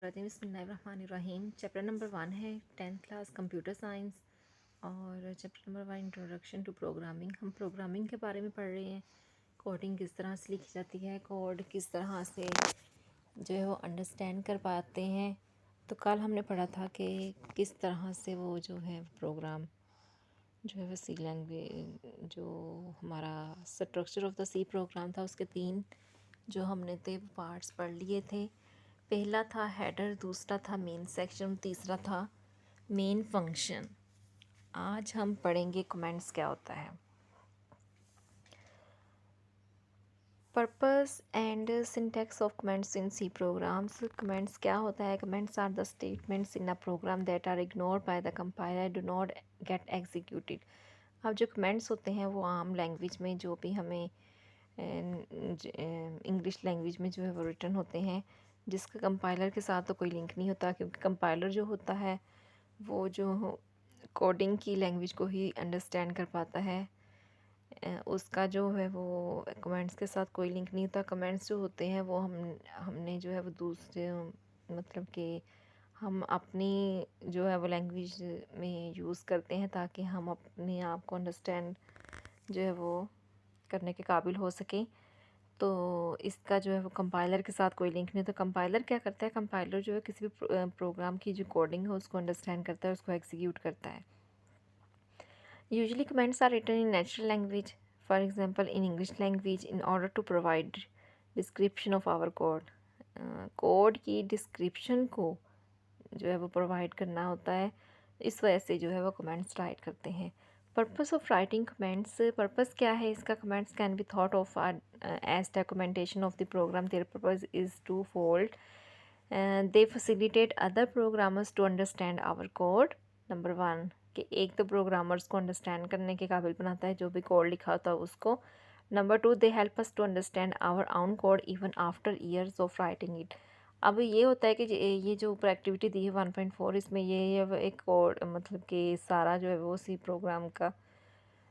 बिस्मिल्लाहिर्रहमानिर्रहीम। Chapter number 1 है 10th class computer science और chapter number 1 introduction to programming. हम प्रोग्रामिंग के बारे में पढ़ रहे हैं। कोडिंग किस तरह से लिखी जाती है, कोड किस तरह से जो है वो अंडरस्टैंड कर पाते हैं। तो कल हमने पढ़ा था कि किस तरह से वो जो है प्रोग्राम जो है वो सी लैंग्वेज जो हमारा structure of the C program था उसके 3 जो हमने थे पार्ट्स पढ़ लिए थे। पहला था हेडर, दूसरा था मेन सेक्शन, तीसरा था मेन फंक्शन। आज हम पढ़ेंगे कमेंट्स क्या होता है। Purpose and syntax of comments in C programs. Comments क्या होता है? Comments are the statements in a program that are ignored by the compiler do not get executed. अब जो कमेंट्स होते हैं वो आम लैंग्वेज में जो भी हमें इंग्लिश लैंग्वेज में जो है वो रिटर्न होते हैं, जिसका कंपाइलर के साथ तो कोई लिंक नहीं होता, क्योंकि कंपाइलर जो होता है वो जो कोडिंग की लैंग्वेज को ही अंडरस्टैंड कर पाता है। उसका जो है वो कमेंट्स के साथ कोई लिंक नहीं होता। कमेंट्स जो होते हैं वो हमने जो है वो दूसरे मतलब कि हम अपनी जो है वो लैंग्वेज में यूज़ करते हैं ताकि हम अपने आप को अंडरस्टैंड जो है वो करने के काबिल हो सकें। तो इसका जो है वो कंपाइलर के साथ कोई लिंक नहीं। तो कंपाइलर क्या करता है? कंपाइलर जो है किसी भी प्रोग्राम की जो कोडिंग है उसको अंडरस्टैंड करता है, उसको एग्जीक्यूट करता है। Usually comments are written in natural language, for example in English language, in order to provide description of our code. Code की डिस्क्रिप्शन को जो है वो प्रोवाइड करना होता है, इस वजह से जो है वो कमेंट्स राइट करते हैं। Purpose of writing comments, purpose क्या है इसका? Comments can be thought of as documentation of the program. Their purpose is two fold. They facilitate other programmers to understand our code. Number 1 कि एक तो programmers को understand करने के काबिल बनाता है जो भी कोड लिखा होता है उसको। Number 2 they help us to understand our own code even after years of writing it. अब ये होता है कि ये जो ऊपर एक्टिविटी दी है 1.4, इसमें ये एक कोड मतलब कि सारा जो है वो सी प्रोग्राम का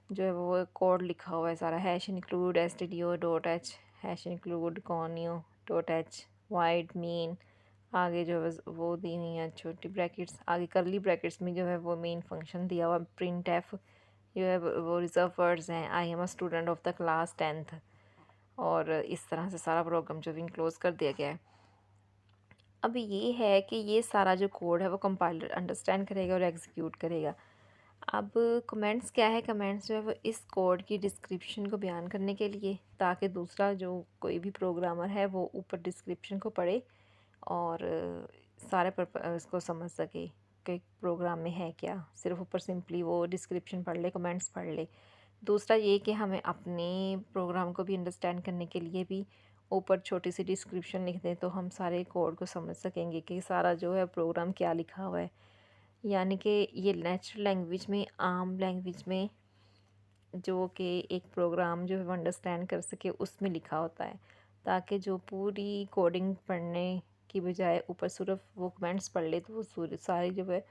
जो है वो कोड लिखा हुआ है सारा। Hash include stdio.h, hash include conio dot H, wide mean, आगे जो है वो दी हुई है छोटी ब्रैकेट्स, आगे करली ब्रैकेट्स में जो है वो मेन फंक्शन दिया हुआ। प्रिंट एफ जो है वो रिजर्व वर्ड्स हैं, I am a student of the class 10th। और इस तरह से सारा प्रोग्राम जो है इनक्लोज कर दिया गया है। अब ये है कि ये सारा जो कोड है वो कंपाइलर अंडरस्टैंड करेगा और एग्जीक्यूट करेगा। अब कमेंट्स क्या है? कमेंट्स जो है वो इस कोड की डिस्क्रिप्शन को बयान करने के लिए, ताकि दूसरा जो कोई भी प्रोग्रामर है वो ऊपर डिस्क्रिप्शन को पढ़े और सारे इसको समझ सके कि प्रोग्राम में है क्या। सिर्फ ऊपर सिंपली वो डिस्क्रिप्शन पढ़ ले, कमेंट्स पढ़ ले। दूसरा ये कि हमें अपने प्रोग्राम को भी अंडरस्टैंड करने के लिए भी ऊपर छोटी सी डिस्क्रिप्शन लिख दें तो हम सारे कोड को समझ सकेंगे कि सारा जो है प्रोग्राम क्या लिखा हुआ है। यानी कि ये नेचुरल लैंग्वेज में, आम लैंग्वेज में जो कि एक प्रोग्राम जो है वो अंडरस्टैंड कर सके उसमें लिखा होता है, ताकि जो पूरी कोडिंग पढ़ने की बजाय ऊपर सिर्फ वो कमेंट्स पढ़ ले तो वो सारी जो है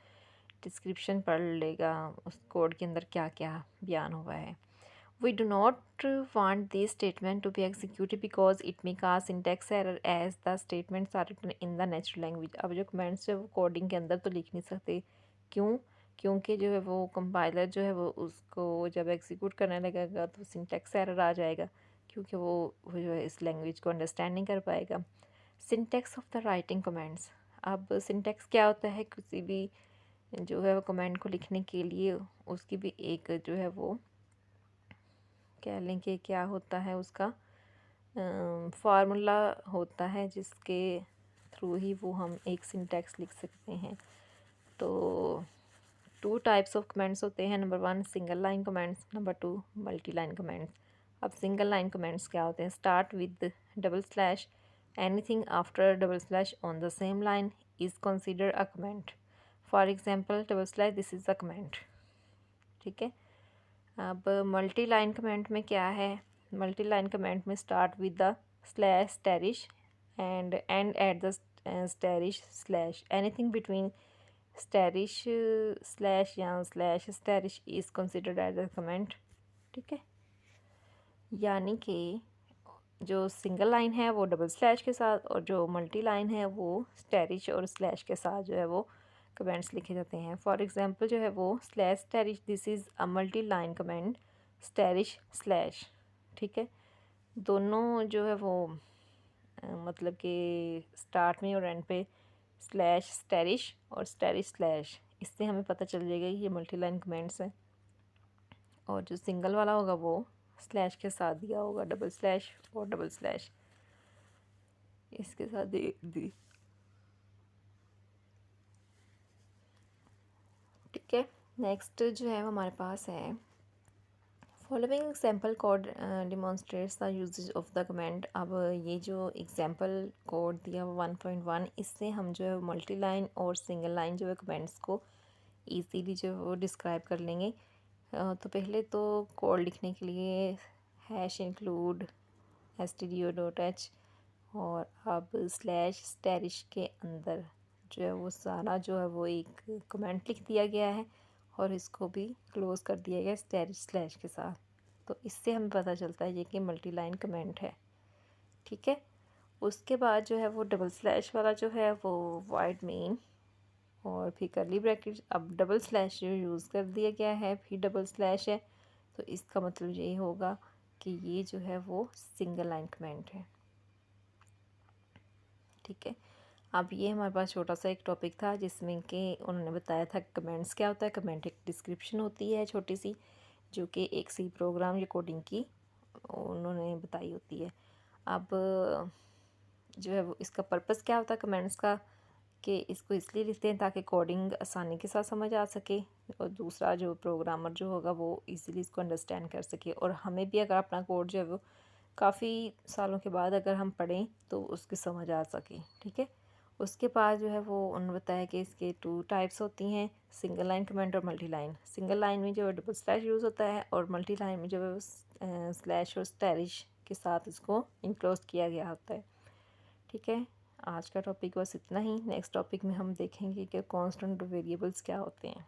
डिस्क्रिप्शन पढ़ लेगा उस कोड के अंदर क्या क्या बयान हुआ है। We do not want these statements to be executed because it may cause syntax error as the statements are written in the natural language। अब जो कमेंट्स है वो कोडिंग के अंदर तो लिख नहीं सकते। क्यों? क्योंकि जो है वो कंपाइलर जो है वो उसको जब एग्जीक्यूट करने लगेगा तो सिंटैक्स एरर आ जाएगा, क्योंकि वो जो है इस लैंग्वेज को अंडरस्टैंड नहीं कर पाएगा। Syntax of the writing comments. अब सिंटैक्स क्या होता है? किसी भी जो है वो कमेंट को लिखने के लिए उसकी भी एक जो है वो कह लें कि क्या होता है उसका फार्मूला होता है जिसके थ्रू ही वो हम एक सिंटैक्स लिख सकते हैं। तो 2 टाइप्स ऑफ कमेंट्स होते हैं। Number 1 single line comments, number 2 multi line comments. अब सिंगल लाइन कमेंट्स क्या होते हैं? Start with double slash, anything after double slash on the same line is consider a comment. For example double slash this is a comment. ठीक है। अब multi line comment में क्या है? मल्टी लाइन कमेंट में start with the slash asterisk end at the asterisk slash, anything between स्टैरिश slash या slash asterisk is considered as a comment. ठीक है। यानी कि जो सिंगल लाइन है वो डबल स्लैश के साथ, और जो मल्टी लाइन है वो स्टैरिश और स्लैश के साथ जो है वो कमेंट्स लिखे जाते हैं। फॉर एग्जांपल जो है वो slash asterisk, this is a multi line comment, asterisk slash. ठीक है, दोनों जो है वो मतलब कि स्टार्ट में और एंड पे स्लैश स्टैरिश और स्टैरिश स्लैश, इससे हमें पता चल जाएगा ये मल्टी लाइन कमेंट्स हैं। और जो सिंगल वाला होगा वो स्लैश के साथ दिया होगा, डबल स्लैश और डबल स्लैश इसके साथ दी। ठीक है, नेक्स्ट जो है हमारे पास है following sample code demonstrates the usage of the comment. अब ये जो एग्जाम्पल कोड दिया हुआ 1.1, इससे हम जो है मल्टी लाइन और सिंगल लाइन जो है कमेंट्स को ईजीली जो है वो डिस्क्राइब कर लेंगे। तो पहले तो कोड लिखने के लिए हैश इंक्लूड stdio.h, और अब स्लैश स्टैरिश के अंदर जो है वो सारा जो है वो एक कमेंट लिख दिया गया है और इसको भी क्लोज़ कर दिया गया स्टैरिश स्लैश के साथ। तो इससे हमें पता चलता है ये कि मल्टी लाइन कमेंट है। ठीक है, उसके बाद जो है वो डबल स्लैश वाला जो है वो वाइड मेन और फिर कर्ली ब्रैकेट, अब डबल स्लैश जो यूज़ कर दिया गया है फिर डबल स्लैश है, तो इसका मतलब ये होगा कि ये जो है वो सिंगल लाइन कमेंट है। ठीक है, अब ये हमारे पास छोटा सा एक टॉपिक था जिसमें कि उन्होंने बताया था कमेंट्स क्या होता है। कमेंट एक डिस्क्रिप्शन होती है छोटी सी, जो कि एक सी प्रोग्राम या कोडिंग की उन्होंने बताई होती है। अब जो है वो इसका पर्पस क्या होता है कमेंट्स का, कि इसको इसलिए लिखते हैं ताकि कोडिंग आसानी के साथ समझ आ सके, और दूसरा जो प्रोग्रामर जो होगा वो इजीली इसको अंडरस्टैंड कर सके, और हमें भी अगर अपना कोड जो है वो काफ़ी सालों के बाद अगर हम पढ़ें तो उसकी समझ आ सके। ठीक है, उसके बाद जो है वो उन्होंने बताया कि इसके 2 टाइप्स होती हैं, सिंगल लाइन कमेंट और मल्टी लाइन। सिंगल लाइन में जो है डबल स्लैश यूज़ होता है, और मल्टी लाइन में जो है स्लैश और स्टैरिश के साथ इसको इनक्लोज किया गया होता है। ठीक है, आज का टॉपिक बस इतना ही। नेक्स्ट टॉपिक में हम देखेंगे कि कांस्टेंट वेरिएबल्स क्या होते हैं।